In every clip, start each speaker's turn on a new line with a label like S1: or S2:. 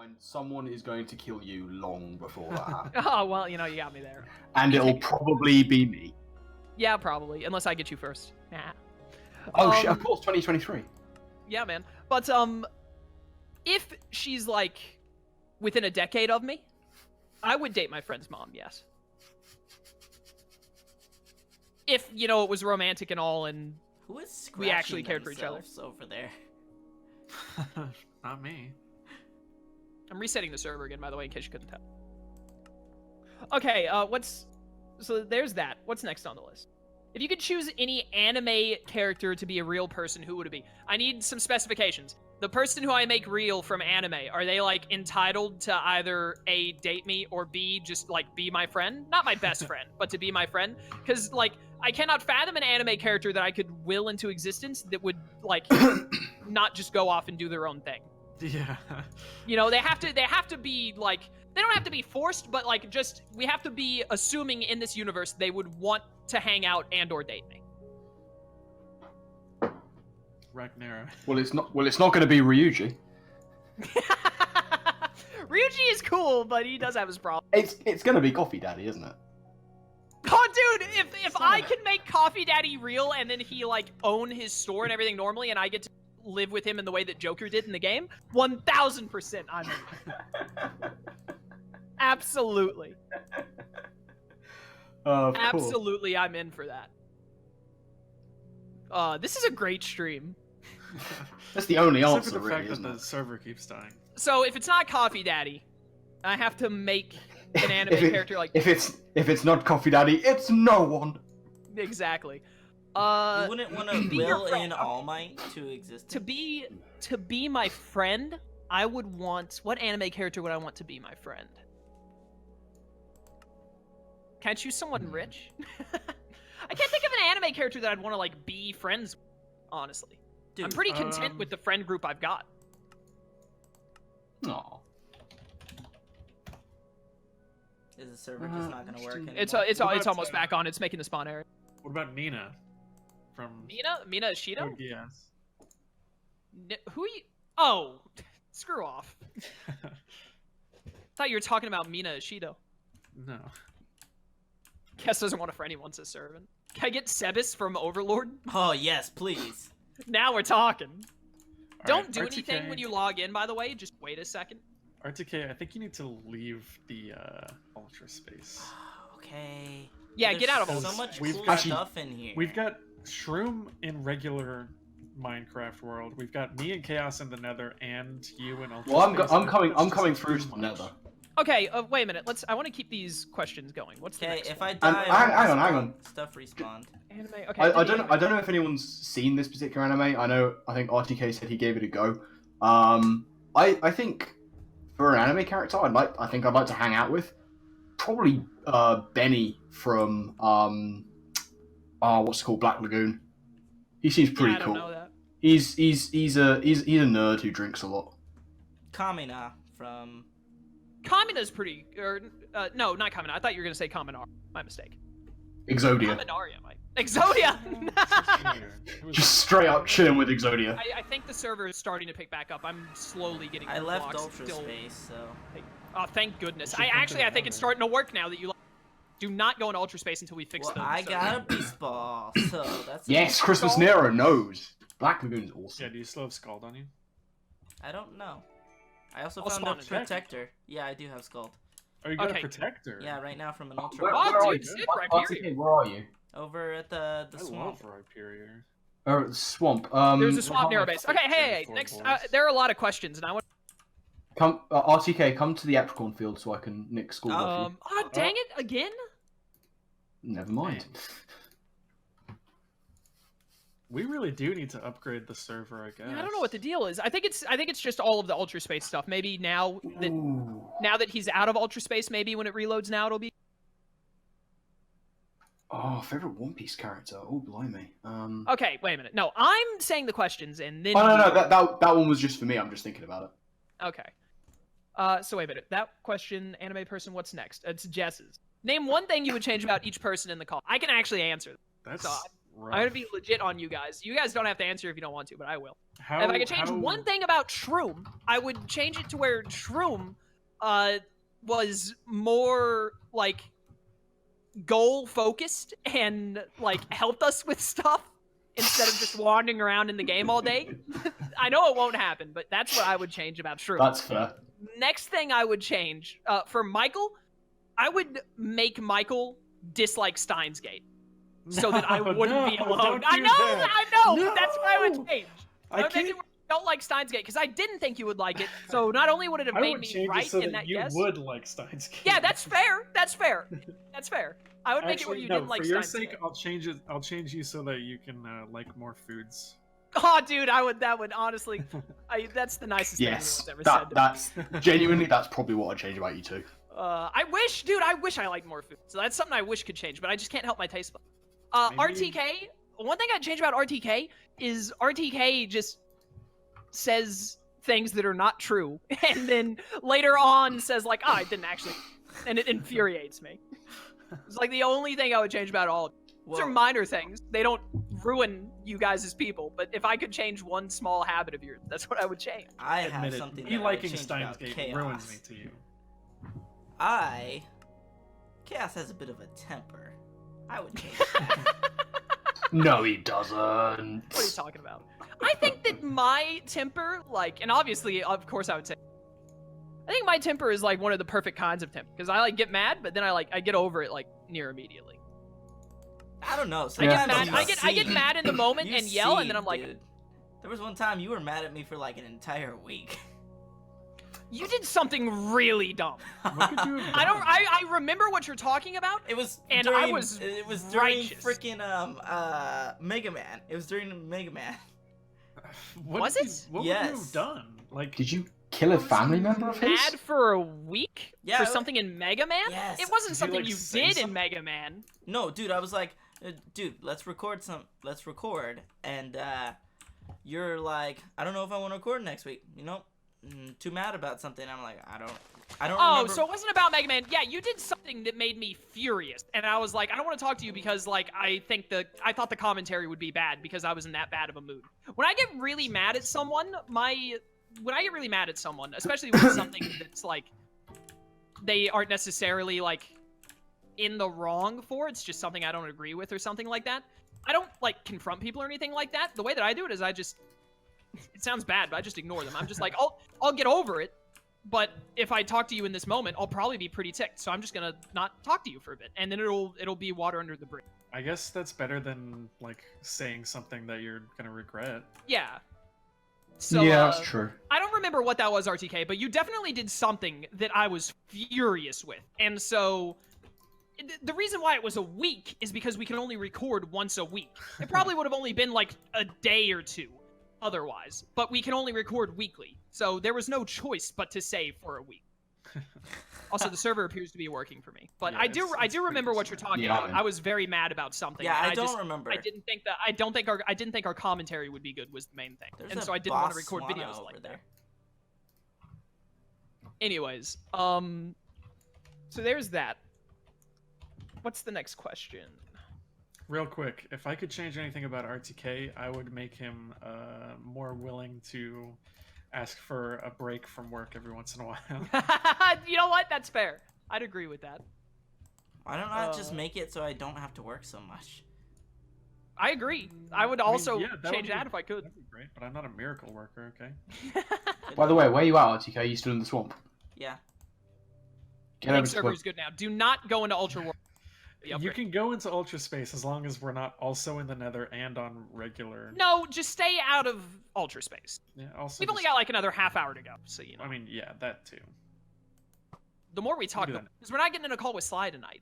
S1: mind, someone is going to kill you long before that happens.
S2: Oh, well, you know, you got me there.
S1: And it'll probably be me.
S2: Yeah, probably, unless I get you first. Nah.
S1: Oh, shit, of course, 2023.
S2: Yeah, man. But, if she's, like, within a decade of me, I would date my friend's mom, yes. If, you know, it was romantic and all, and
S3: Who is
S2: we actually cared for each other.
S3: Over there?
S4: Not me.
S2: I'm resetting the server again, by the way, in case you couldn't tell. Okay, so there's that. What's next on the list? If you could choose any anime character to be a real person, who would it be? I need some specifications. The person who I make real from anime, are they, like, entitled to either A, date me, or B, just, like, be my friend? Not my best friend, but to be my friend. Because, like, I cannot fathom an anime character that I could will into existence that would, like, not just go off and do their own thing.
S4: Yeah.
S2: You know, they have to be, like, they don't have to be forced, but, like, just, we have to be assuming in this universe they would want to hang out and or date me.
S4: Ragnara.
S1: Well, it's not going to be Ryuji.
S2: Ryuji is cool, but he does have his problems.
S1: It's going to be Coffee Daddy, isn't it?
S2: Oh, dude, if I can make Coffee Daddy real and then he, like, own his store and everything normally and I get to live with him in the way that Joker did in the game, 1000% I'm in. Absolutely. Absolutely, I'm in for that. This is a great stream.
S1: That's the only
S4: Except
S1: answer,
S4: for the
S1: really,
S4: fact
S1: isn't
S4: that
S1: it?
S4: the server keeps dying.
S2: So if it's not Coffee Daddy, I have to make an anime character like.
S1: If it's not Coffee Daddy, it's no one.
S2: Exactly.
S3: You wouldn't want to will
S2: friend.
S3: in All Might to exist.
S2: To be my friend, I would want. What anime character would I want to be my friend? Can I choose someone rich? I can't think of an anime character that I'd want to, like, be friends with, honestly.
S3: Dude,
S2: I'm pretty content with the friend group I've got.
S1: Aw.
S3: Is the server just not gonna work anymore?
S2: It's almost back on. It's making the spawn error.
S4: What about Nina? From
S2: Mina Ishido?
S4: Oh, yes.
S2: Who you? Oh, screw off. Thought you were talking about Mina Ishido.
S4: No.
S2: Kess doesn't want a friend, he wants a servant. Can I get Sebas from Overlord?
S3: Oh yes, please.
S2: Now we're talking. Don't
S4: Alright,
S2: do
S4: RTK,
S2: anything when you log in, by the way. Just wait a second.
S4: RTK, I think you need to leave the Ultra Space.
S3: Okay.
S2: Yeah,
S3: There's
S2: get out of
S3: so
S2: Ultra
S3: much
S2: Space.
S3: cool
S1: Actually,
S3: stuff in here.
S4: We've got Shroom in regular Minecraft world. We've got me and Chaos in the Nether, and you in Ultra
S1: Well,
S4: Space.
S1: I'm coming through to the Nether.
S2: Okay, wait a minute. I want to keep these questions going. What's the
S3: Okay,
S2: next
S3: if
S2: one?
S3: I die,
S1: hang on.
S3: Stuff respawned.
S2: Anime. Okay.
S1: I don't know if anyone's seen this particular anime. I think RTK said he gave it a go. I think for an anime character, I think I'd like to hang out with probably Benny from what's it called, Black Lagoon. He seems pretty
S2: I
S1: cool.
S2: don't know that.
S1: He's a nerd who drinks a lot.
S3: Kamina from.
S2: Kamina's pretty. No, not Kamina. I thought you were gonna say Kaminari. My mistake.
S1: Exodia.
S2: Kaminaria, Mike. Exodia.
S1: Just straight up chilling with Exodia.
S2: I think the server is starting to pick back up. I'm slowly getting.
S3: I left
S2: blocks
S3: Ultra
S2: still.
S3: Space, so.
S2: Oh, thank goodness.
S4: You should come to
S2: I think
S4: the
S2: it's starting to work now that you. Do not go in Ultra Space until we fix
S3: Well,
S2: them.
S3: I got a beast ball, so that's.
S1: Yes, Christmas Nero knows. Black Lagoon is awesome.
S4: Yeah, do you still have Scald on you?
S3: I don't know. I also
S2: I'll
S3: found
S2: spawn
S3: a
S2: it.
S3: protector. Yeah, I do have Scald.
S4: Oh, you got
S2: Okay.
S4: a Protector?
S3: Yeah, right now from an Ultra.
S1: Where,
S3: Ball.
S1: where are
S2: dude,
S1: you?
S2: sit right
S1: RTK,
S2: here.
S1: where are you?
S3: Over at the
S4: I
S3: swamp.
S4: love Rhyperior.
S1: Oh, swamp.
S2: There's a swamp near our base. Okay, hey,
S4: Four
S2: next.
S4: boys.
S2: There are a lot of questions, and I want.
S1: Come, RTK, come to the Apricorn field so I can nick school off you.
S2: Oh, dang it again!
S1: Never mind.
S4: We really do need to upgrade the server, I guess.
S2: Yeah, I don't know what the deal is. I think it's just all of the Ultra Space stuff. Maybe now that he's out of Ultra Space, maybe when it reloads now it'll be.
S1: Oh, favorite One Piece character. Oh, blimey.
S2: Okay, wait a minute. No, I'm saying the questions and then.
S1: Oh no, that one was just for me. I'm just thinking about it.
S2: Okay. So wait a minute. That question, anime person, what's next? It's Jess's. Name one thing you would change about each person in the call. I can actually answer.
S4: That's
S2: So,
S4: rough.
S2: I'm gonna be legit on you guys. You guys don't have to answer if you don't want to, but I will.
S4: How,
S2: If I could change
S4: how-
S2: one thing about Shroom, I would change it to where Shroom was more like goal focused and like helped us with stuff instead of just wandering around in the game all day. I know it won't happen, but that's what I would change about Shroom.
S1: That's fair.
S2: Next thing I would change for Michael, I would make Michael dislike Steins Gate so that I wouldn't be alone.
S4: Don't
S2: I
S4: do
S2: know,
S4: that.
S2: I know. That's what I would change.
S4: I
S2: would make
S4: can't.
S2: it where you don't like Steins Gate because I didn't think you would like it. So not only would it have
S4: I
S2: made
S4: would
S2: me
S4: change
S2: right
S4: it so
S2: in
S4: that
S2: that
S4: you
S2: guess.
S4: would like Steins Gate.
S2: Yeah, that's fair. That's fair. That's fair. I would make it where
S4: Actually,
S2: you
S4: no,
S2: didn't like
S4: for your
S2: Steins
S4: sake,
S2: Gate.
S4: I'll change it. I'll change you so that you can like more foods.
S2: Oh, dude, that would honestly, that's the nicest
S1: Yes,
S2: thing anyone's ever said.
S1: that's genuinely that's probably what I'd change about you two.
S2: I wish I liked more food. So that's something I wish could change, but I just can't help my taste buds.
S4: Maybe-
S2: RTK, one thing I'd change about RTK is RTK just says things that are not true, and then later on says like, I didn't actually, and it infuriates me. It's like the only thing I would change about all of it. These are
S3: Well,
S2: minor things. They don't ruin you guys as people, but if I could change one small habit of yours, that's what I would change.
S3: I have
S4: Admit it,
S3: something
S4: me
S3: that I would
S4: liking
S3: change
S4: Steins
S3: about
S4: Gate
S3: Chaos.
S4: ruins me to you.
S3: Chaos has a bit of a temper. I would change that.
S1: No, he doesn't.
S2: What are you talking about? I think that my temper, like, and obviously, of course, I would say, I think my temper is like one of the perfect kinds of temper because I like get mad, but then I get over it like near immediately.
S3: I don't know.
S2: I get
S3: sometimes
S2: mad.
S3: you
S2: I get
S3: see-
S2: mad in the moment
S3: you
S2: and yell, and then
S3: see,
S2: I'm like,
S3: dude. There was one time you were mad at me for like an entire week.
S2: you did something really dumb.
S4: What could you have
S2: I don't.
S4: done?
S2: I remember what you're talking about.
S3: It was
S2: And
S3: during,
S2: I was
S3: it was during
S2: righteous.
S3: freaking Mega Man. It was during Mega Man.
S4: What
S2: Was
S4: did
S2: it?
S4: You, what would you have
S3: Yes.
S4: done? Like,
S1: Did you kill a family member of his?
S2: Mad for a week
S3: Yeah,
S2: for
S3: it-
S2: something in Mega Man.
S3: Yes.
S2: It wasn't
S4: Did you,
S2: something
S4: like,
S2: you
S4: say
S2: did in
S4: something?
S2: Mega Man.
S3: No, dude, I was like, dude, let's record, and you're like, I don't know if I want to record next week. You know, too mad about something. I'm like, I don't
S2: Oh,
S3: remember.
S2: so it wasn't about Mega Man. Yeah, you did something that made me furious, and I was like, I don't want to talk to you because like I thought the commentary would be bad because I was in that bad of a mood. When I get really mad at someone, especially when it's something that's like they aren't necessarily like in the wrong for, it's just something I don't agree with or something like that. I don't like confront people or anything like that. The way that I do it is I just, it sounds bad, but I just ignore them. I'm just like, I'll get over it. But if I talk to you in this moment, I'll probably be pretty ticked. So I'm just gonna not talk to you for a bit, and then it'll be water under the bridge.
S4: I guess that's better than like saying something that you're gonna regret.
S2: Yeah. So
S1: yeah, that's true.
S2: I don't remember what that was, RTK, but you definitely did something that I was furious with, and so the reason why it was a week is because we can only record once a week. It probably would have only been like a day or two otherwise, but we can only record weekly, so there was no choice but to save for a week. Also, the server appears to be working for me, but
S4: Yeah,
S2: I
S4: it's
S2: do
S4: pretty
S2: remember what you're
S4: slow.
S2: talking
S1: Yeah,
S2: about.
S1: man.
S2: I was very mad about something.
S3: Yeah,
S2: and
S3: I don't
S2: just,
S3: remember.
S2: I didn't think our commentary would be good was the main thing,
S3: There's
S2: and
S3: a
S2: so I didn't want to
S3: boss
S2: record
S3: Swana
S2: videos
S3: over
S2: like that.
S3: there.
S2: Anyways, so there's that. What's the next question?
S4: Real quick, if I could change anything about RTK, I would make him more willing to ask for a break from work every once in a while.
S2: You know what? That's fair. I'd agree with that.
S3: Why don't I just
S2: Uh,
S3: make it so I don't have to work so much?
S2: I agree. I would
S4: I mean,
S2: also
S4: yeah, that
S2: change
S4: would be-
S2: that if I could.
S4: That'd be great, but I'm not a miracle worker, okay?
S1: By the way, where you at, RTK? You still in the swamp?
S3: Yeah.
S1: Get over
S2: Link
S1: to
S2: server is good now. Do not go into Ultra War.
S4: You can go into ultra space as long as we're not also in the Nether and on regular.
S2: No, just stay out of Ultra Space.
S4: Yeah, also.
S2: We've only
S4: just-
S2: got like another half hour to go, so you know.
S4: I mean, yeah, that too.
S2: The more we talk,
S4: do
S2: because
S4: that.
S2: we're not getting in a call with Sly tonight,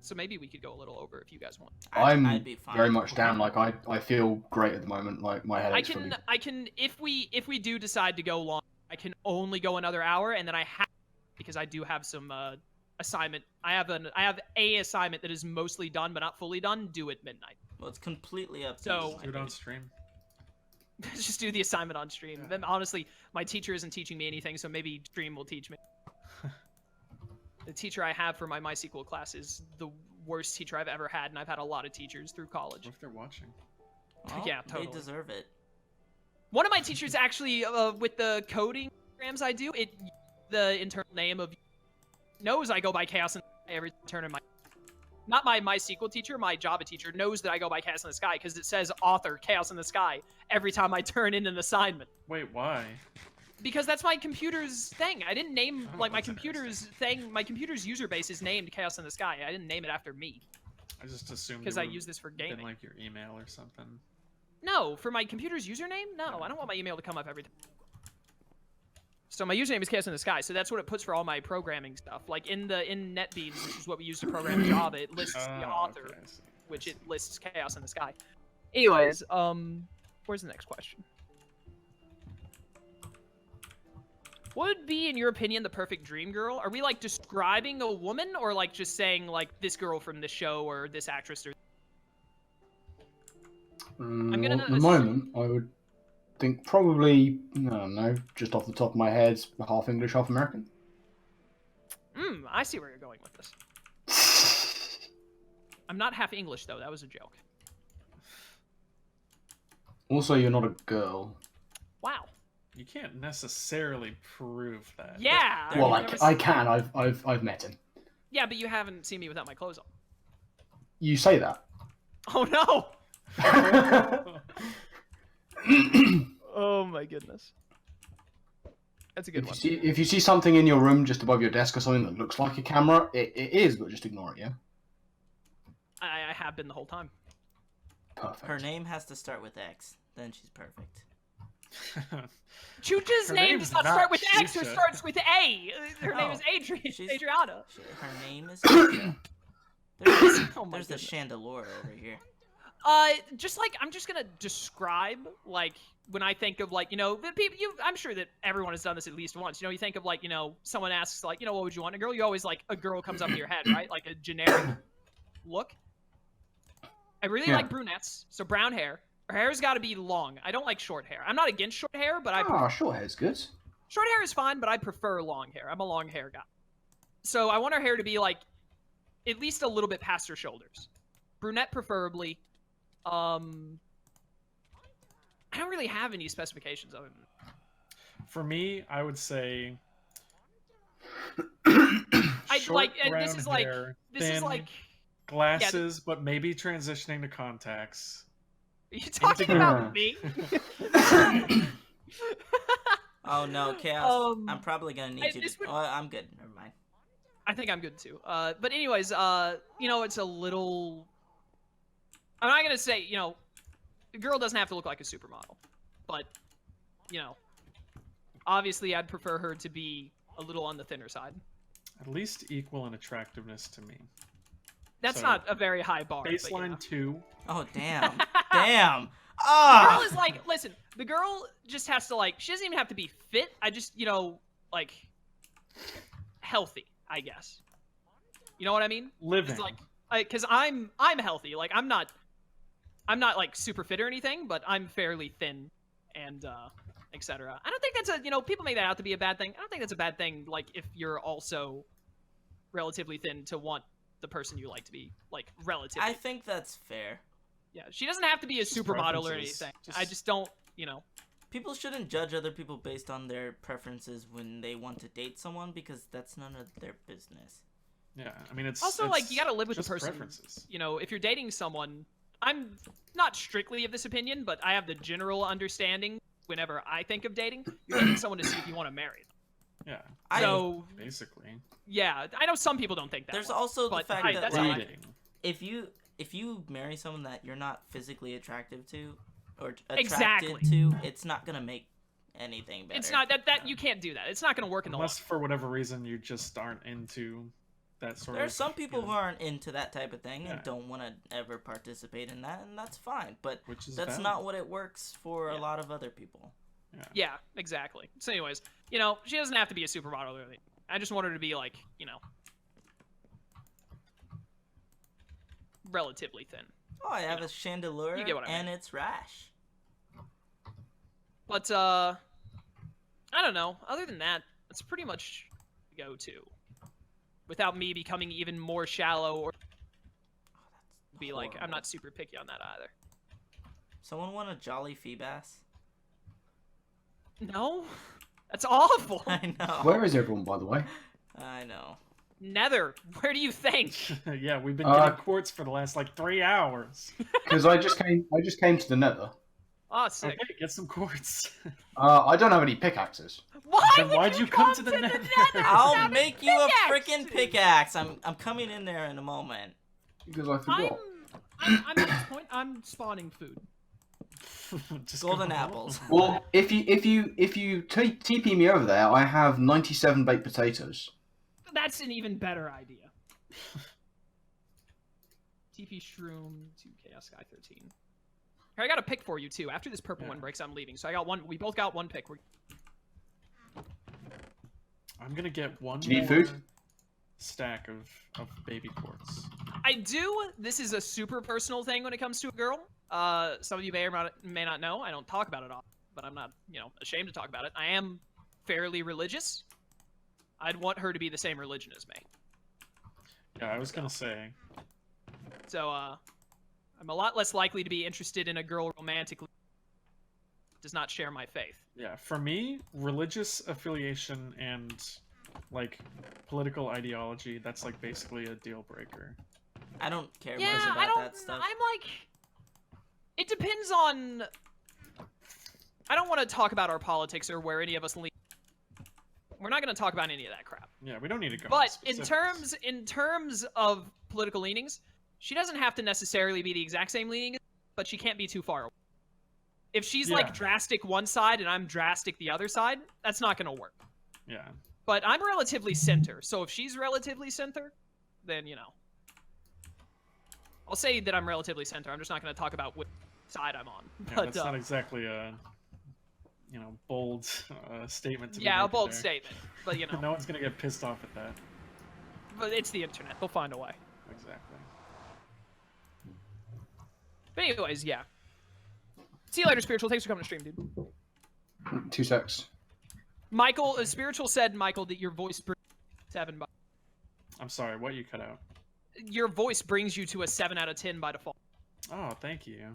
S2: so maybe we could go a little over if you guys want.
S1: I'm
S3: be fine.
S1: very much down. Like I feel great at the moment. Like my headache's fully.
S2: I can if we do decide to go long, I can only go another hour, and then I have because I do have some assignment. I have a assignment that is mostly done but not fully done. Due at midnight.
S3: Well, it's completely up to
S2: So-
S3: you.
S4: Do it on stream.
S2: Just do the assignment on stream.
S4: Yeah.
S2: Then honestly, my teacher isn't teaching me anything, so maybe stream will teach me. The teacher I have for my MySQL class is the worst teacher I've ever had, and I've had a lot of teachers through college.
S4: What if they're watching?
S3: Well,
S2: Yeah, totally.
S3: They deserve it.
S2: One of my teachers actually, with the coding programs I do, the internal name of knows I go by Chaos in the Sky every turn in my. Not my MySQL teacher, my Java teacher knows that I go by Chaos in the Sky because it says author Chaos in the Sky every time I turn in an assignment.
S4: Wait, why?
S2: Because that's my computer's thing. I didn't name
S4: Oh,
S2: like my
S4: that's
S2: computer's thing. My computer's user base is named Chaos in the Sky. I didn't name it after me
S4: I just assumed
S2: because
S4: it
S2: I
S4: would've
S2: use this for
S4: been
S2: gaming.
S4: like your email or something.
S2: No, for my computer's username? No, I don't want my email to come up every time. So my username is Chaos in the Sky, so that's what it puts for all my programming stuff. Like in NetBeans, which is what we use to program Java, it lists the author,
S4: Okay, I see.
S2: which it lists Chaos in the Sky. Anyways, where's the next question? What would be, in your opinion, the perfect dream girl? Are we like describing a woman, or like just saying like this girl from this show or this actress? Or I'm gonna
S1: At the moment, I would think probably, I don't know, just off the top of my head, half English, half American.
S2: I see where you're going with this. I'm not half English though. That was a joke.
S1: Also, you're not a girl.
S2: Wow.
S4: You can't necessarily prove that.
S2: Yeah.
S3: There
S1: Well,
S3: you
S2: I've never
S1: I can. I've met him.
S2: Yeah, but you haven't seen me without my clothes on.
S1: You say that.
S2: Oh no! Oh my goodness. That's a good one.
S1: If you see something in your room just above your desk or something that looks like a camera, it is, but just ignore it, yeah?
S2: I have been the whole time.
S1: Perfect.
S3: Her name has to start with X. Then she's perfect.
S2: Chucha's
S4: Her
S2: name
S4: name's
S2: does not
S4: not
S2: start with X or
S4: Chucha.
S2: starts with A. Her name
S3: No,
S2: is Adriana.
S3: she's-
S2: Adriana.
S3: Her name is. Chucha. There's,
S2: Oh my
S3: there's the
S2: goodness.
S3: chandelier over here.
S2: Just like I'm just gonna describe like when I think of like the people I'm sure that everyone has done this at least once. You think of like someone asks like what would you want in a girl? You always like a girl comes up to your head, right? Like a generic look. I really like brunettes, so brown hair. Her hair's got to be long. I don't like short hair. I'm not against short hair, but
S1: Short hair's good.
S2: short hair is fine, but I prefer long hair. I'm a long hair guy. So I want her hair to be like at least a little bit past her shoulders. Brunette preferably. I don't really have any specifications of it.
S4: For me, I would say.
S2: I
S4: short
S2: like, and this
S4: brown
S2: is like,
S4: hair,
S2: this is
S4: thin,
S2: like,
S4: glasses, but maybe transitioning to contacts.
S2: are you talking about me?
S3: Oh no, Chaos!
S2: Um,
S3: I'm probably gonna need you
S2: this
S3: to.
S2: would-
S3: Oh, I'm good. Never mind.
S2: I think I'm good too. But anyways, it's a little. I'm not gonna say, the girl doesn't have to look like a supermodel, but, obviously I'd prefer her to be a little on the thinner side.
S4: At least equal in attractiveness to me.
S2: That's
S4: So,
S2: not a very high bar.
S4: Baseline 2.
S3: Oh damn! Damn!
S2: The girl
S3: Ah!
S2: is like, listen, the girl just has to she doesn't even have to be fit. I just, like, healthy, I guess. You know what I mean?
S4: Living.
S2: It's like, because I'm healthy. Like, I'm not like super fit or anything, but I'm fairly thin and, etc. I don't think that's people make that out to be a bad thing. I don't think that's a bad thing, like, if you're also relatively thin to want the person you like to be, like, relatively.
S3: I think that's fair.
S2: Yeah, she doesn't have to be a supermodel or
S4: preferences.
S2: anything.
S4: Just-
S2: I just don't,
S3: People shouldn't judge other people based on their preferences when they want to date someone because that's none of their business.
S4: Yeah, I mean it's
S2: Also, like, you gotta live with the
S4: just
S2: person.
S4: preferences.
S2: If you're dating someone, I'm not strictly of this opinion, but I have the general understanding whenever I think of dating, you're dating someone to see if you want to marry them.
S4: Yeah,
S2: So,
S4: basically.
S2: yeah, I know some people don't think that.
S3: There's
S2: way,
S3: also the
S2: but
S3: fact
S2: I-
S3: that
S2: that's
S3: like,
S2: how I-
S4: Dating.
S3: if you marry someone that you're not physically attractive to or attracted
S2: Exactly.
S3: to, it's not gonna make anything better.
S2: It's not that you can't do that. It's not going to work in the long
S4: Unless for whatever reason you just aren't into that sort
S3: There are
S4: of.
S3: some people
S4: you
S3: who
S4: know,
S3: aren't into that type of thing
S4: Yeah.
S3: and don't want to ever participate in that, and that's fine. But
S4: Which is
S3: that's
S4: valid.
S3: not what it works for
S2: Yeah.
S3: a lot of other people.
S2: Yeah, exactly. So anyways, she doesn't have to be a supermodel or anything. I just want her to be like, relatively thin.
S3: Oh, I have a chandelier
S2: you get what I
S3: and
S2: mean.
S3: it's rash.
S2: But I don't know. Other than that, that's pretty much the go-to. Without me becoming even more shallow or be like, I'm not super picky on that either.
S3: Someone want a jolly Feebas?
S2: No? That's awful.
S3: I know.
S1: Where is everyone, by the way?
S3: I know.
S2: Nether, where do you think?
S4: Yeah, we've been getting quartz for the last like 3 hours.
S1: Because I just came to the Nether.
S2: Oh, sick.
S4: Okay, get some quartz.
S1: I don't have any pickaxes.
S2: Why
S4: why'd you come to the Nether?
S3: I'll make you a
S2: pickaxe,
S3: freaking
S2: dude.
S3: pickaxe. I'm coming in there in a moment.
S1: Because I forgot.
S2: I'm at this point, I'm spawning food.
S4: Just
S3: Golden
S4: go home.
S3: apples.
S1: Well, if you TP me over there, I have 97 baked potatoes.
S2: That's an even better idea. TP Shroom to Chaosinthesky13. Here, I got a pick for you too. After this purple one breaks, I'm leaving. So I got one. We both got one pick.
S4: I'm gonna get one
S1: Do you need
S4: more
S1: food?
S4: stack of baby quartz.
S2: I do. This is a super personal thing when it comes to a girl. Some of you may or may not know. I don't talk about it often, but I'm not, ashamed to talk about it. I am fairly religious. I'd want her to be the same religion as me.
S4: Yeah, I was gonna say.
S2: So, I'm a lot less likely to be interested in a girl romantically who does not share my faith.
S4: Yeah, for me, religious affiliation and like political ideology, that's like basically a deal breaker.
S3: I don't care
S2: Yeah,
S3: much
S2: I
S3: about
S2: don't.
S3: that stuff.
S2: I'm like, it depends on. I don't want to talk about our politics or where any of us lean. We're not going to talk about any of that crap.
S4: Yeah, we don't need to go.
S2: But
S4: into
S2: in terms of political leanings, she doesn't have to necessarily be the exact same leaning, but she can't be too far away. If she's like drastic one side and I'm drastic the other side, that's not going to work.
S4: Yeah.
S2: But I'm relatively center, so if she's relatively center, then I'll say that I'm relatively center. I'm just not going to talk about which side I'm on.
S4: Yeah,
S2: But,
S4: that's not exactly a bold statement to be
S2: yeah, a
S4: making
S2: bold
S4: there.
S2: statement. But
S4: No one's gonna get pissed off at that.
S2: but it's the internet. They'll find a way.
S4: Exactly.
S2: But anyways, yeah. See you later, Spiritual. Thanks for coming to stream, dude.
S1: 2 secs.
S2: Michael, Spiritual said, Michael, that your voice brings 7 by...
S4: I'm sorry, what you cut out?
S2: Your voice brings you to a 7 out of 10 by default.
S4: Oh, thank you.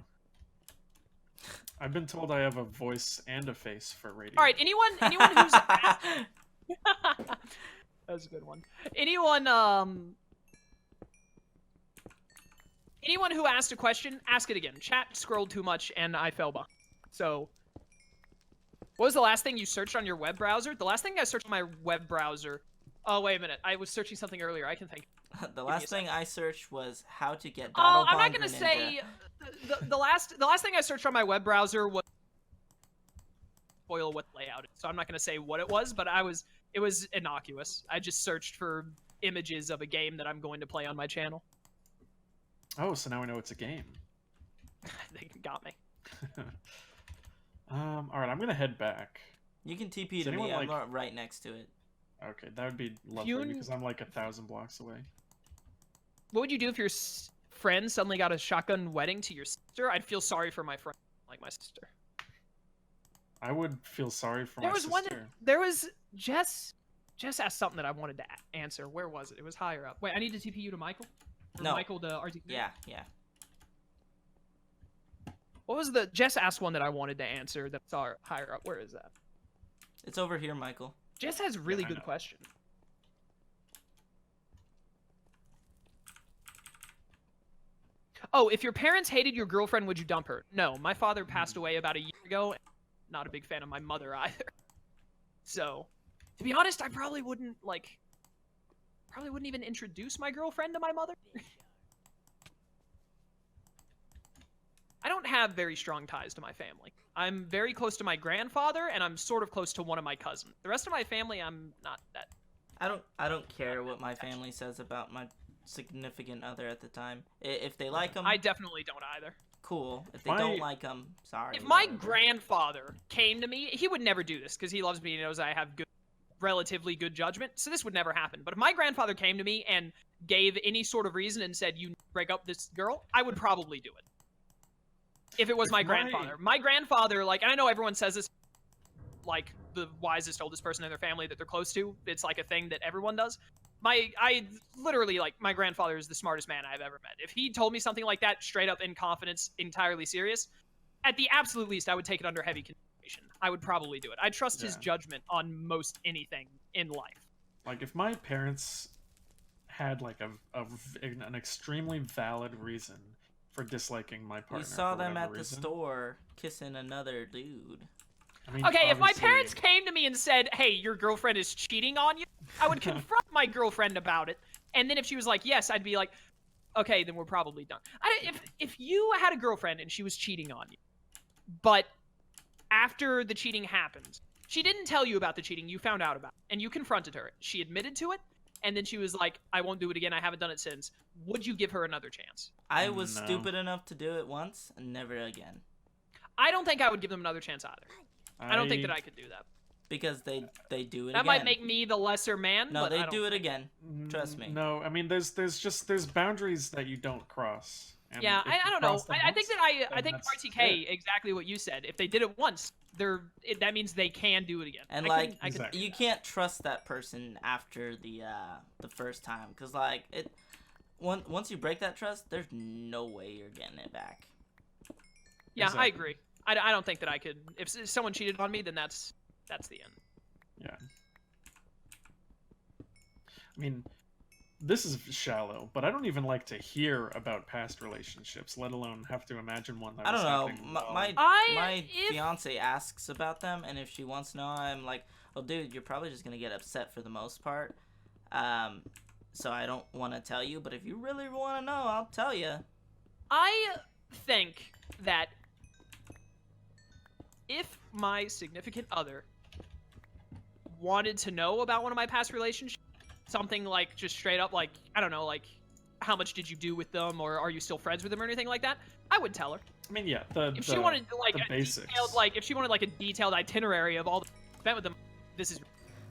S4: I've been told I have a voice and a face for radio.
S2: All right, anyone who's asked... That was a good one. Anyone who asked a question, ask it again. Chat scrolled too much and I fell behind. So, what was the last thing you searched on your web browser? The last thing I searched on my web browser... Oh, wait a minute. I was searching something earlier. I can think.
S3: The last thing I searched was how to get
S2: Oh,
S3: Dottlebaum
S2: I'm not gonna
S3: Greninja.
S2: say the last thing I searched on my web browser was spoil what the layout is. So I'm not gonna say what it was, but it was innocuous. I just searched for images of a game that I'm going to play on my channel.
S4: Oh, so now we know it's a game.
S2: They got me.
S4: All right, I'm gonna head back.
S3: You can TP
S4: Does
S3: to me.
S4: anyone,
S3: I'm right next to it.
S4: Okay, that would be lovely because I'm like 1,000 blocks away.
S2: What would you do if your friend suddenly got a shotgun wedding to your sister? I'd feel sorry for my friend, like my sister.
S4: I would feel sorry for
S2: There
S4: my
S2: was
S4: sister.
S2: one. There was Jess. Jess asked something that I wanted to answer. Where was it? It was higher up. Wait, I need to TP you to Michael. Or
S3: No.
S2: Michael to RT.
S3: Yeah.
S2: What was the Jess asked one that I wanted to answer that's higher up? Where is that?
S3: It's over here, Michael.
S2: Jess has really
S4: I
S2: good
S4: know.
S2: question. Oh, if your parents hated your girlfriend, would you dump her? No, my father passed away about a year ago. Not a big fan of my mother either. So, to be honest, I probably wouldn't even introduce my girlfriend to my mother. I don't have very strong ties to my family. I'm very close to my grandfather, and I'm sort of close to one of my cousins. The rest of my family, I'm not that.
S3: I don't care what my family says about my significant other at the time. If they like them,
S2: I definitely don't either.
S3: cool. If they don't like them, sorry.
S2: If my
S3: whatever.
S2: grandfather came to me, he would never do this because he loves me and knows I have relatively good judgment, so this would never happen. But if my grandfather came to me and gave any sort of reason and said, you break up this girl, I would probably do it. If it was my grandfather. My grandfather, like, and I know everyone says this, like, the wisest, oldest person in their family that they're close to. It's like a thing that everyone does. I literally, like, my grandfather is the smartest man I've ever met. If he told me something like that straight up in confidence, entirely serious, at the absolute least, I would take it under heavy consideration. I would probably do it. I trust his judgment on most anything in life.
S4: Like, if my parents had like an extremely valid reason for disliking my partner,
S3: You saw them at the
S4: reason,
S3: store kissing another dude.
S4: I mean,
S2: Okay, if my
S4: obviously-
S2: parents came to me and said, "Hey, your girlfriend is cheating on you," I would confront my girlfriend about it. And then if she was like, "Yes," I'd be like, "Okay, then we're probably done." If you had a girlfriend and she was cheating on you, but after the cheating happened, she didn't tell you about the cheating, you found out about it, and you confronted her, she admitted to it, and then she was like, "I won't do it again, I haven't done it since," would you give her another chance?
S3: I was
S4: No.
S3: stupid enough to do it once and never again.
S2: I don't think I would give them another chance either. I don't think that I could do that.
S3: Because they do it
S2: That
S3: again.
S2: might make me the lesser man.
S3: No,
S2: but
S3: they
S2: I don't
S3: do it
S2: think-
S3: again. Trust me.
S4: No, I mean, there's boundaries that you don't cross. And
S2: Yeah,
S4: if
S2: I
S4: you
S2: don't know.
S4: cross them
S2: I think
S4: once,
S2: that I
S4: then
S2: think
S4: that's
S2: RTK
S4: it.
S2: exactly what you said. If they did it once, that means they can do it again.
S3: And
S2: I
S3: like,
S2: couldn't- I couldn't
S4: Exactly.
S2: do
S3: you
S2: that.
S3: can't trust that person after the first time, because like once you break that trust, there's no way you're getting it back.
S2: Yeah, I
S4: Exactly.
S2: agree. I don't think that I could. If someone cheated on me, then that's the end.
S4: Yeah. I mean, this is shallow, but I don't even like to hear about past relationships, let alone have to imagine one that
S3: I
S4: was
S3: don't know.
S4: happening
S3: My
S4: while-
S3: my
S2: if-
S3: fiance asks about them, and if she wants to know, I'm like, well, dude, you're probably just gonna get upset for the most part. So I don't want to tell you, but if you really want to know, I'll tell you.
S2: I think that if my significant other wanted to know about one of my past relationships, something like just straight up, like, I don't know, like, how much did you do with them, or are you still friends with them, or anything like that, I would tell her.
S4: I mean, yeah,
S2: If she wanted like
S4: the
S2: a
S4: basics.
S2: detailed, like, if she wanted like a detailed itinerary of all the spent with them, this is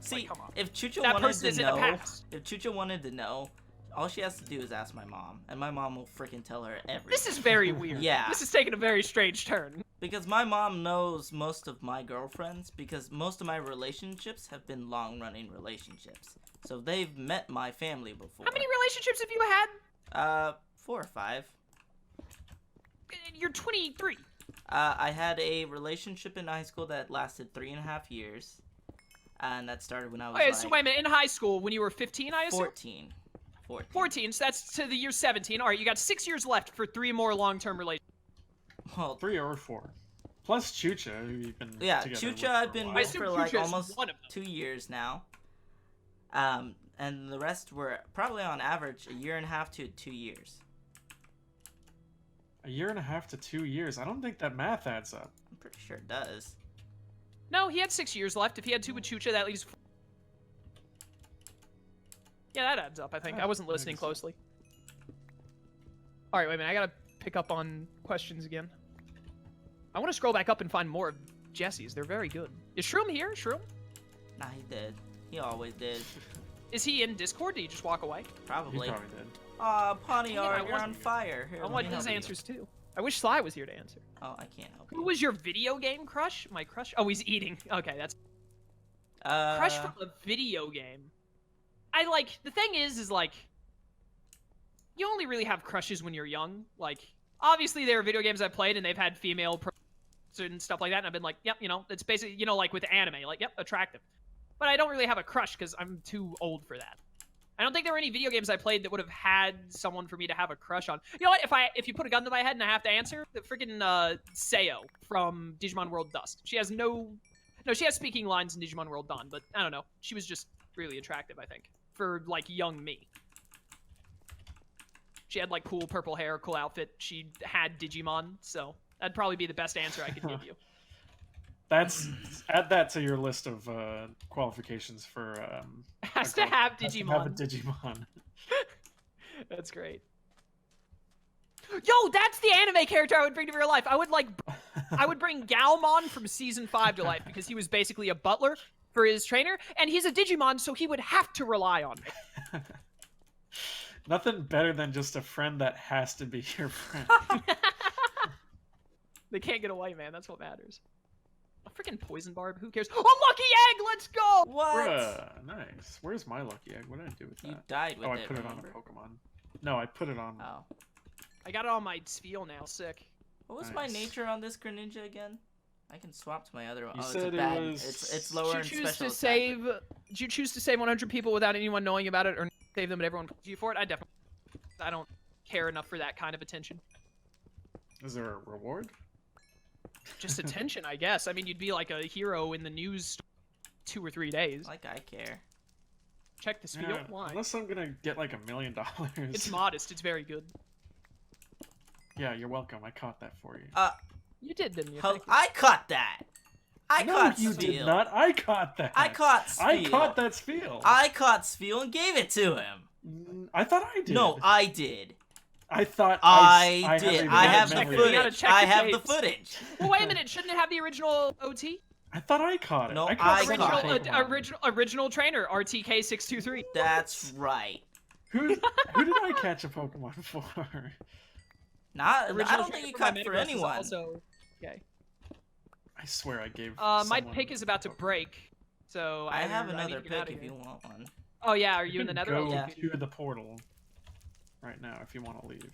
S3: See,
S2: come on.
S3: if Chucho
S2: That
S3: wanted
S2: person
S3: to
S2: is in the
S3: know,
S2: past.
S3: if Chucho wanted to know, all she has to do is ask my mom, and my mom will freaking tell her everything.
S2: This is very weird.
S3: Yeah.
S2: This is taking a very strange turn.
S3: Because my mom knows most of my girlfriends, because most of my relationships have been long-running relationships. So they've met my family before.
S2: How many relationships have you had?
S3: 4 or 5.
S2: You're 23.
S3: I had a relationship in high school that lasted 3.5 years. And that started when I was
S2: Okay,
S3: like
S2: so wait a minute. In high school, when you were 15, I assume?
S3: 14.
S2: 14, so that's to the year 17. All right, you got 6 years left for 3 more long-term relationships.
S3: Well,
S4: 3 or 4. Plus Chucha, who you've been
S3: yeah,
S4: together with
S3: Chucha
S4: for a
S3: I've been
S4: while.
S2: I
S3: with
S2: assume
S3: for like
S2: Chucha is
S3: almost
S2: one of them.
S3: 2 years now. And the rest were probably on average 1.5 to 2 years.
S4: 1.5 to 2 years. I don't think that math adds up.
S3: I'm pretty sure it does.
S2: No, he had 6 years left. If he had 2 with Chucha, that leaves... Yeah, that adds up, I think. I wasn't
S4: I
S2: listening
S4: guess so.
S2: closely. All right, wait a minute. I gotta pick up on questions again. I want to scroll back up and find more of Jesse's. They're very good. Is Shroom here? Shroom?
S3: Nah, he did. He always did.
S2: Is he in Discord? Did he just walk away?
S4: He
S3: Probably.
S4: probably did.
S3: Aw,
S2: I
S3: Ponyard, you're
S2: want-
S3: on fire. Here,
S2: I
S3: let
S2: want
S3: me
S2: his
S3: help you.
S2: answers too. I wish Sly was here to answer.
S3: Oh, I can't help
S2: Who
S3: you.
S2: was your video game crush? My crush? Oh, he's eating. Okay, that's
S3: Uh,
S2: crush from a video game. The thing is like, you only really have crushes when you're young. Like, obviously there are video games I've played and they've had female and stuff like that, and I've been like, yep, it's basically, like with anime, like, yep, attractive. But I don't really have a crush because I'm too old for that. I don't think there were any video games I played that would have had someone for me to have a crush on. You know what? If you put a gun to my head and I have to answer, the freaking Sayo from Digimon World Dust. She has she has speaking lines in Digimon World Dawn, but I don't know. She was just really attractive, I think, for like young me. She had like cool purple hair, cool outfit. She had Digimon, so that'd probably be the best answer I could give you.
S4: Add that to your list of qualifications for.
S2: Has
S4: a
S2: to
S4: girl-
S2: have
S4: has to have a
S2: Digimon.
S4: Digimon.
S2: That's great. Yo, that's the anime character I would bring to real life. I would bring Galmon from season 5 to life because he was basically a butler for his trainer, and he's a Digimon, so he would have to rely on me.
S4: Nothing better than just a friend that has to be your friend.
S2: They can't get away, man. That's what matters. A freaking poison barb. Who cares? Oh, lucky egg. Let's go.
S3: What?
S4: Bruh, nice. Where's my lucky egg? What did I do with that?
S3: You died with
S4: I
S3: it.
S4: put it
S3: remember?
S4: on a Pokemon. No, I put it on.
S3: Oh.
S2: I got it on my Spiel now. Sick.
S3: What was my
S4: Nice.
S3: nature on this Greninja again? I can swap to my other one.
S4: You
S3: Oh, it's
S4: said
S3: a
S4: it
S3: bad.
S4: was-
S3: It's lower in
S2: Did you choose
S3: special
S2: to
S3: attack.
S2: save? Did you choose to save 100 people without anyone knowing about it, or save them and everyone calls you for it? I definitely. I don't care enough for that kind of attention.
S4: Is there a reward?
S2: Just attention, I guess. I mean, you'd be like a hero in the news 2 or 3 days.
S3: Like I care.
S2: Check the Spiel.
S4: Yeah,
S2: Why?
S4: unless I'm gonna get like $1 million.
S2: It's modest. It's very good.
S4: Yeah, you're welcome. I caught that for you.
S2: You did, didn't you?
S3: Hell,
S2: Thank you.
S3: I caught that. I
S4: no,
S3: caught
S4: you
S3: Spiel.
S4: did not. I caught that.
S3: I caught Spiel.
S4: I caught that Spiel.
S3: I caught Spiel and gave it to him.
S4: I thought I did.
S3: No, I did.
S4: I thought
S3: I did.
S4: a
S3: I have
S4: vivid
S3: the
S4: memory.
S2: You gotta
S3: footage.
S2: check
S3: I
S2: the
S3: have the
S2: tapes.
S3: footage.
S2: Well, wait a minute. Shouldn't it have the original OT?
S4: I thought I caught it.
S3: No,
S4: I caught
S3: I
S4: some
S3: caught
S2: Original,
S3: it.
S4: Pokemon.
S2: original trainer, RTK623.
S3: That's right.
S4: Who did I catch a Pokemon for?
S3: Not.
S2: Original
S3: I don't
S2: trainer
S3: think you
S2: for my
S3: caught for
S2: Metagross is
S3: anyone.
S2: Also, okay.
S4: I swear I gave.
S2: My
S4: someone
S2: pick is about to
S4: Pokemon.
S2: break, so
S3: I have
S2: need
S3: another
S2: to get out
S3: pick
S2: of
S3: if
S2: here.
S3: you want one.
S2: Oh yeah, are you
S4: You
S2: in the
S4: can
S2: Nether?
S4: go
S3: Yeah.
S4: to the portal right now if you want to leave.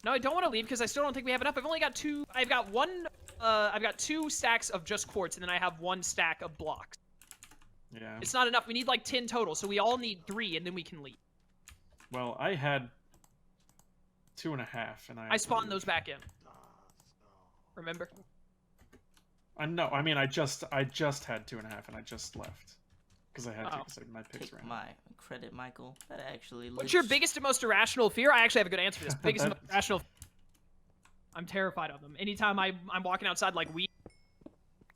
S2: No, I don't want to leave because I still don't think we have enough. I've only got 2. I've got 1. I've got 2 stacks of just quartz, and then I have 1 stack of blocks.
S4: Yeah.
S2: It's not enough. We need like 10 total, so we all need 3, and then we can leave.
S4: Well, I had 2.5, and
S2: I spawned those back in. Remember?
S4: No, I mean I just had 2.5, and I just left because I had to.
S2: Oh.
S4: Because my picks
S3: Take
S4: ran.
S3: my credit, Michael. That actually.
S2: What's your biggest and most irrational fear? I actually have a good answer for this. Biggest and most
S4: That's-
S2: irrational. I'm terrified of them. Anytime I'm walking outside, like weed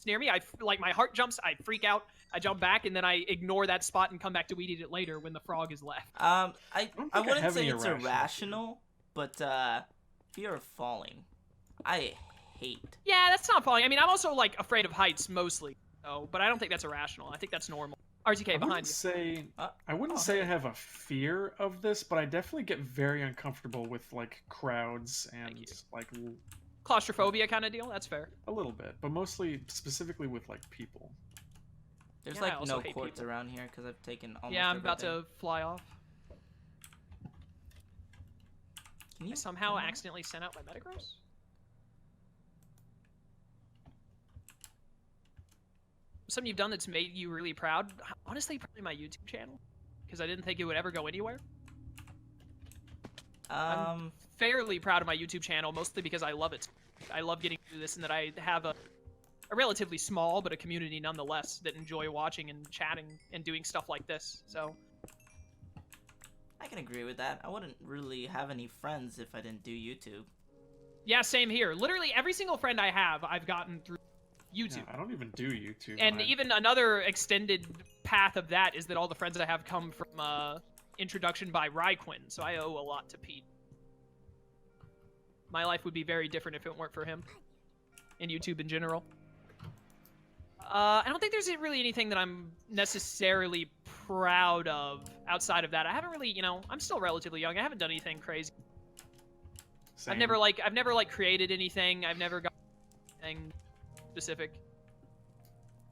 S2: near me, like my heart jumps. I freak out. I jump back, and then I ignore that spot and come back to weed eat it later when the frog is left.
S3: I
S4: think I
S3: wouldn't
S4: have
S3: say
S4: any
S3: it's
S4: irrational
S3: irrational, but fear of falling. I hate.
S2: Yeah, that's not falling. I mean, I'm also like afraid of heights mostly. So, but I don't think that's irrational. I think that's normal. RTK
S4: I
S2: behind
S4: wouldn't
S2: you.
S4: say I wouldn't
S3: oh,
S4: say
S3: hey.
S4: I have a fear of this, but I definitely get very uncomfortable with like crowds and
S2: you.
S4: like
S2: Claustrophobia kind of deal. That's fair.
S4: a little bit, but mostly specifically with like people.
S3: There's
S2: Yeah, I
S3: like
S2: also
S3: no
S2: hate
S3: quartz
S2: people.
S3: around here because I've taken almost.
S2: Yeah, I'm about
S3: everything.
S2: to fly off.
S3: Can
S2: I
S3: you
S2: somehow
S3: come on?
S2: accidentally sent out my Metagross. Something you've done that's made you really proud? Honestly, probably my YouTube channel, because I didn't think it would ever go anywhere. Fairly proud of my YouTube channel, mostly because I love it. I love getting to do this, and that I have a relatively small but a community nonetheless that enjoy watching and chatting and doing stuff like this. So
S3: I can agree with that. I wouldn't really have any friends if I didn't do YouTube.
S2: yeah, same here. Literally every single friend I have, I've gotten through YouTube.
S4: Yeah, I don't even do YouTube.
S2: And even another extended path of that is that all the friends that I have come from introduction by Raiquin, so I owe a lot to Pete. My life would be very different if it weren't for him. And YouTube in general. I don't think there's really anything that I'm necessarily proud of outside of that. I haven't really, I'm still relatively young. I haven't done anything crazy.
S4: Same.
S2: I've never created anything. I've never got anything specific.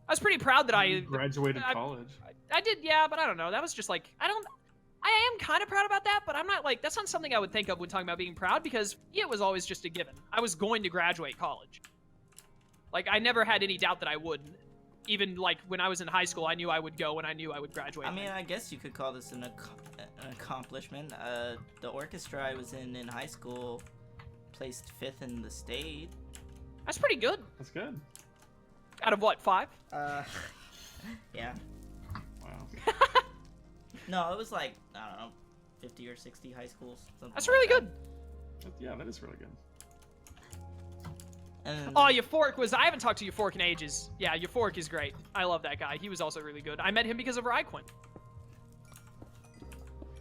S2: I was pretty proud that
S4: You graduated college.
S2: I did, yeah, but I don't know. That was just like, I am kind of proud about that, but I'm not like, that's not something I would think of when talking about being proud, because it was always just a given. I was going to graduate college. Like, I never had any doubt that I would. Even, like, when I was in high school, I knew I would go and I knew I would graduate.
S3: I mean, I guess you could call this an accomplishment. The orchestra I was in high school placed 5th in the state.
S2: That's pretty good.
S4: That's good.
S2: Out of what, 5?
S3: Yeah.
S4: Wow.
S3: No, it was like, I don't know, 50 or 60 high schools.
S2: That's really good.
S4: Yeah, that is really good.
S3: And
S2: Oh, Euphoric was... I haven't talked to Euphoric in ages. Yeah, Euphoric is great. I love that guy. He was also really good. I met him because of Raiquin.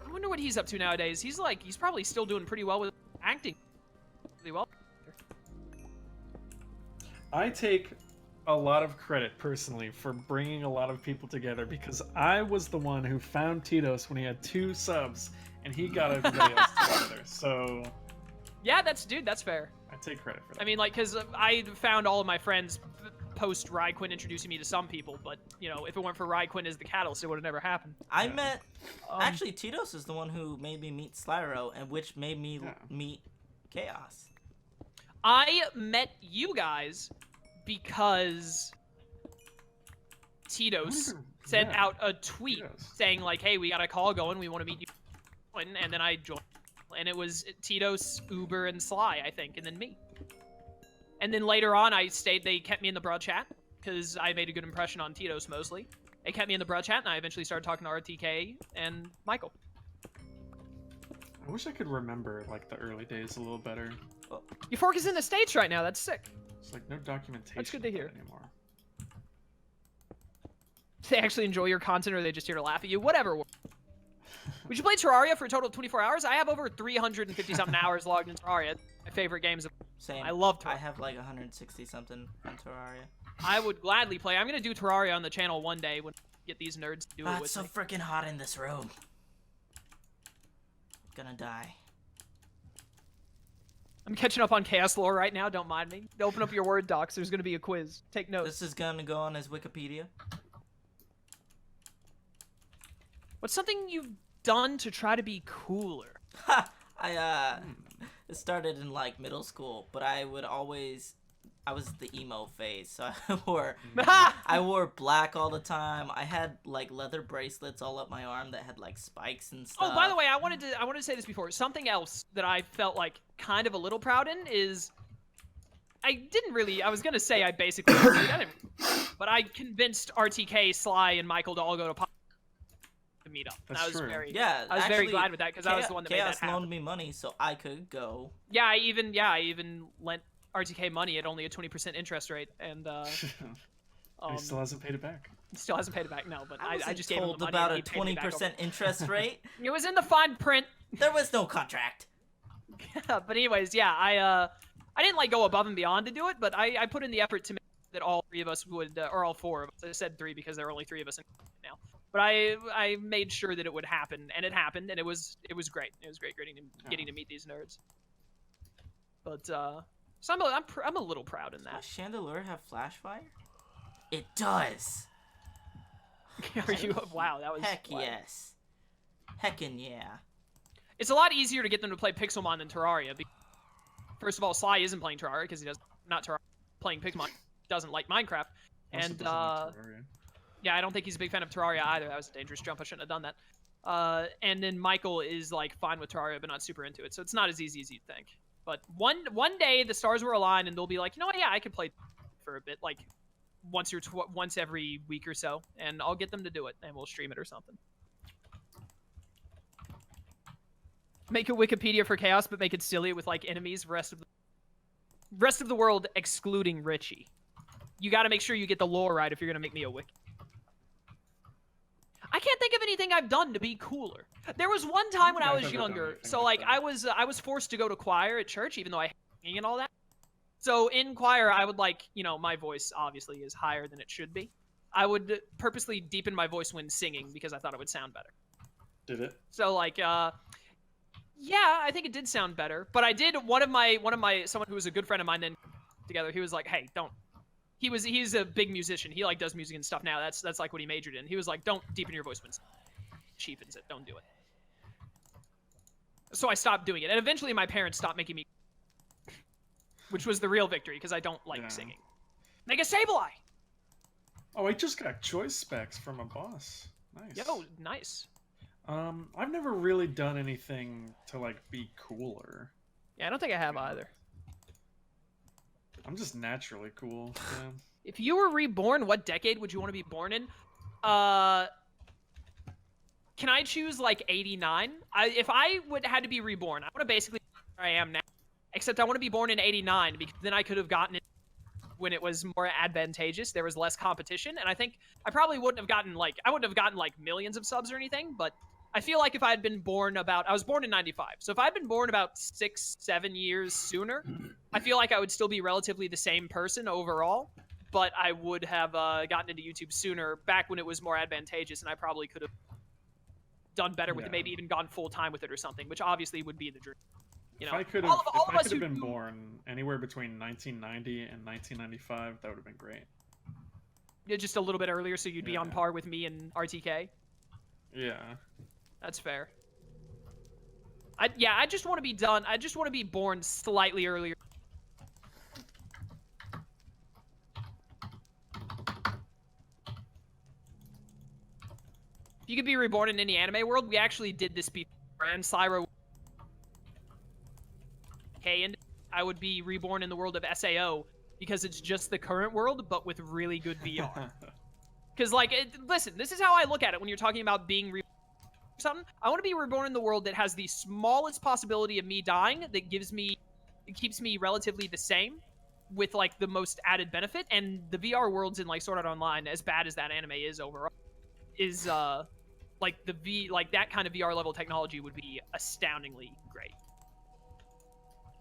S2: I wonder what he's up to nowadays. He's probably still doing pretty well with acting. Really well.
S4: I take a lot of credit personally for bringing a lot of people together, because I was the one who found Tito's when he had 2 subs and he got everybody else together. So
S2: Yeah, that's fair.
S4: I take credit for that.
S2: I mean, like, because I found all of my friends post Raiquin introducing me to some people, but you know, if it weren't for Raiquin as the catalyst, it would have never happened.
S3: I met actually Tito's is the one who made me meet Slyro, and which made me meet Chaos.
S2: I met you guys because Tito's sent out a tweet saying like, "Hey, we got a call going. We want to meet you," and then I joined, and it was Tito's, Uber, and Sly, I think, and then me. And then later on, they kept me in the broad chat, because I made a good impression on Tito's mostly. They kept me in the broad chat, and I eventually started talking to RTK and Michael.
S4: I wish I could remember, like, the early days a little better.
S2: Euphoric is in the States right now, that's sick.
S4: It's like no documentation
S2: That's good to hear.
S4: anymore.
S2: Do they actually enjoy your content, or are they just here to laugh at you? Whatever. Would you play Terraria for a total of 24 hours? I have over 350-something hours logged in Terraria. My favorite games.
S3: Same.
S2: I love Terraria.
S3: I have like 160-something on Terraria.
S2: I would gladly play. I'm going to do Terraria on the channel one day when I get these nerds to do it with
S3: It's so
S2: me.
S3: freaking hot in this room. Gonna die.
S2: I'm catching up on Chaos lore right now. Don't mind me. Open up your Word docs. There's going to be a quiz. Take notes.
S3: This is gonna go on his Wikipedia.
S2: What's something you've done to try to be cooler?
S3: Ha! It started in like middle school, but I was the emo phase, so I wore black all the time. I had like leather bracelets all up my arm that had like spikes and stuff.
S2: Oh, by the way, I wanted to say this before. Something else that I felt like kind of a little proud in is I was gonna say I basically but I convinced RTK, Sly, and Michael to all go to meet up.
S4: That's
S2: I was
S4: true.
S2: very
S3: I was
S2: very glad with that because I was the one that made that
S3: Chaos
S2: happen.
S3: loaned me money so I could go.
S2: Yeah, I even lent RTK money at only a 20% interest rate, and
S4: He still hasn't paid it back.
S2: still hasn't paid it back. No, but I just gave him
S3: told
S2: the money.
S3: about
S2: and
S3: a
S2: he paid me back over-
S3: 20% interest rate.
S2: It was in the fine print.
S3: There was no contract.
S2: But anyways, yeah, I didn't like go above and beyond to do it, but I put in the effort to make that all three of us would, or all four of us. I said three because there are only three of us now. But I made sure that it would happen, and it happened, and it was great. It was great getting to meet these nerds. But so I'm a little proud in
S3: Does
S2: that.
S3: Chandelure have flash fire? It does.
S2: Are you? Wow, that was
S3: Heck
S2: wild.
S3: yes. Heckin' yeah.
S2: It's a lot easier to get them to play Pixelmon than Terraria. First of all, Sly isn't playing Terraria because he does not playing Pixelmon. Doesn't like Minecraft, and yeah, I don't think he's a big fan of Terraria either. That was a dangerous jump. I shouldn't have done that. And then Michael is like fine with Terraria, but not super into it. So it's not as easy as you'd think. But one day the stars will align, and they'll be like, you know what? Yeah, I could play for a bit, like once every week or so, and I'll get them to do it, and we'll stream it or something. Make a Wikipedia for Chaos, but make it silly with like enemies. Rest of the world excluding Richie. You got to make sure you get the lore right if you're gonna make me a wiki. I can't think of anything I've done to be cooler. There was one time when I was younger, so like I was forced to go to choir at church, even though I hate and all that. So in choir, I would like, you know, my voice obviously is higher than it should be. I would purposely deepen my voice when singing because I thought it would sound better.
S4: Did it?
S2: So like, yeah, I think it did sound better. But I did one of my someone who was a good friend of mine then together. He was like, hey, don't. He's a big musician. He like does music and stuff now. That's like what he majored in. He was like, don't deepen your voice when it cheapens it. Don't do it. So I stopped doing it, and eventually my parents stopped making me, which was the real victory because I don't like singing. Make a Sableye.
S4: Oh, I just got choice specs from a boss. Nice.
S2: Yo, nice.
S4: I've never really done anything to like be cooler.
S2: Yeah, I don't think I have either.
S4: I'm just naturally cool. Yeah.
S2: If you were reborn, what decade would you want to be born in? Can I choose like 89? If I had to be reborn, I want to basically be where I am now. Except I want to be born in 89 because then I could have gotten it when it was more advantageous. There was less competition, and I think I probably wouldn't have gotten like millions of subs or anything. But I feel like if I had been born I was born in 95. So if I had been born about 6-7 years sooner, I feel like I would still be relatively the same person overall. But I would have gotten into YouTube sooner, back when it was more advantageous, and I probably could have done better with it, maybe even gone full time with it or something, which obviously would be the dream. You know,
S4: if I could have been born anywhere between 1990 and 1995, that would have been great.
S2: just a little bit earlier, so you'd be on par with me and RTK.
S4: Yeah.
S2: That's fair. I just want to be done. I just want to be born slightly earlier. If you could be reborn in any anime world, we actually did this before. And Syra, and I would be reborn in the world of SAO because it's just the current world, but with really good VR. Because, like, listen, this is how I look at it when you're talking about being reborn or something. I want to be reborn in the world that has the smallest possibility of me dying, that keeps me relatively the same, with, like, the most added benefit. And the VR worlds in, like, Sword Art Online, as bad as that anime is overall, is, like, that kind of VR level technology would be astoundingly great.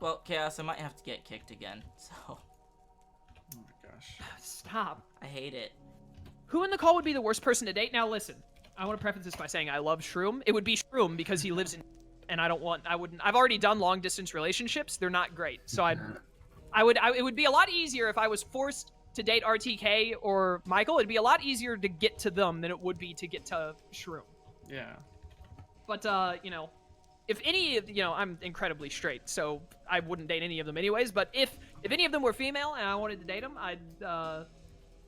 S3: Well, Chaos, I might have to get kicked again, so...
S4: Oh my gosh.
S2: Stop.
S3: I hate it.
S2: Who in the call would be the worst person to date? Now listen, I want to preface this by saying I love Shroom. It would be Shroom because he lives in, and I've already done long distance relationships. They're not great. So it would be a lot easier if I was forced to date RTK or Michael. It'd be a lot easier to get to them than it would be to get to Shroom.
S4: Yeah.
S2: But, you know, if any of, you know, I'm incredibly straight, so I wouldn't date any of them anyways, but if any of them were female and I wanted to date them,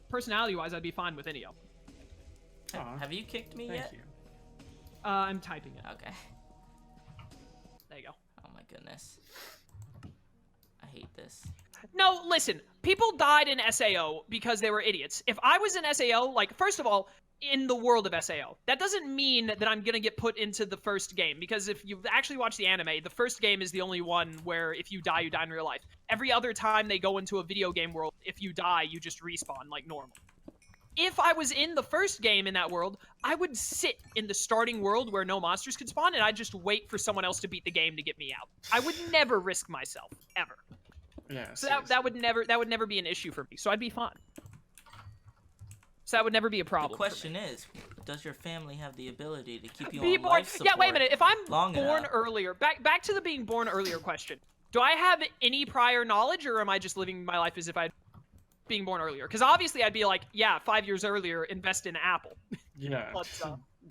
S2: personality-wise, I'd be fine with any of them.
S3: Have you kicked me
S4: Thank
S3: yet?
S4: you.
S2: I'm typing it.
S3: Okay.
S2: There you go.
S3: Oh my goodness. I hate this.
S2: No, listen. People died in SAO because they were idiots. If I was in SAO, like, first of all, in the world of SAO, that doesn't mean that I'm gonna get put into the first game, because if you've actually watched the anime, the first game is the only one where if you die in real life. Every other time they go into a video game world, if you die, you just respawn like normal. If I was in the first game in that world, I would sit in the starting world where no monsters could spawn, and I'd just wait for someone else to beat the game to get me out. I would never risk myself, ever.
S4: Yeah.
S2: So that would never be an issue for me. So I'd be fine. So that would never be a problem.
S3: The question is, does your family have the ability to keep you
S2: be
S3: on
S2: born.
S3: life support?
S2: Yeah, wait a minute. If I'm
S3: long
S2: born
S3: enough?
S2: earlier, back to the being born earlier question. Do I have any prior knowledge, or am I just living my life as if I'd being born earlier? Because obviously I'd be like, yeah, 5 years earlier, invest in Apple.
S4: Yeah.
S2: But,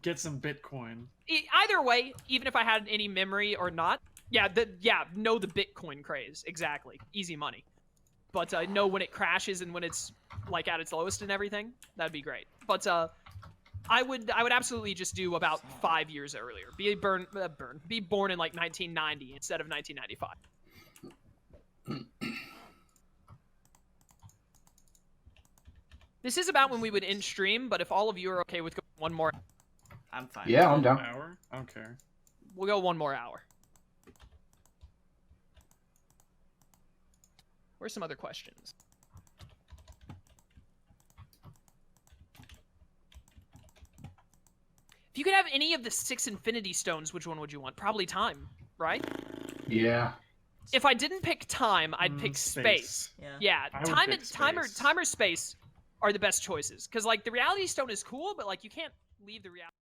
S4: Get some Bitcoin.
S2: Either way, even if I had any memory or not, know the Bitcoin craze. Exactly. Easy money. But know when it crashes and when it's like at its lowest and everything. That'd be great. But I would absolutely just do about 5 years earlier. Be born in like 1990 instead of 1995. This is about when we would end stream, but if all of you are okay with going one more,
S3: I'm fine.
S1: Yeah, I'm
S4: An
S1: down.
S4: hour? I don't care.
S2: we'll go one more hour. Where's some other questions? If you could have any of the 6 Infinity Stones, which one would you want? Probably time, right?
S1: Yeah.
S2: If I didn't pick time, I'd pick space.
S3: Yeah.
S2: Yeah,
S4: I would
S2: time
S4: pick
S2: and
S4: space.
S2: time or space are the best choices. Because like the Reality Stone is cool, but like you can't leave the reality.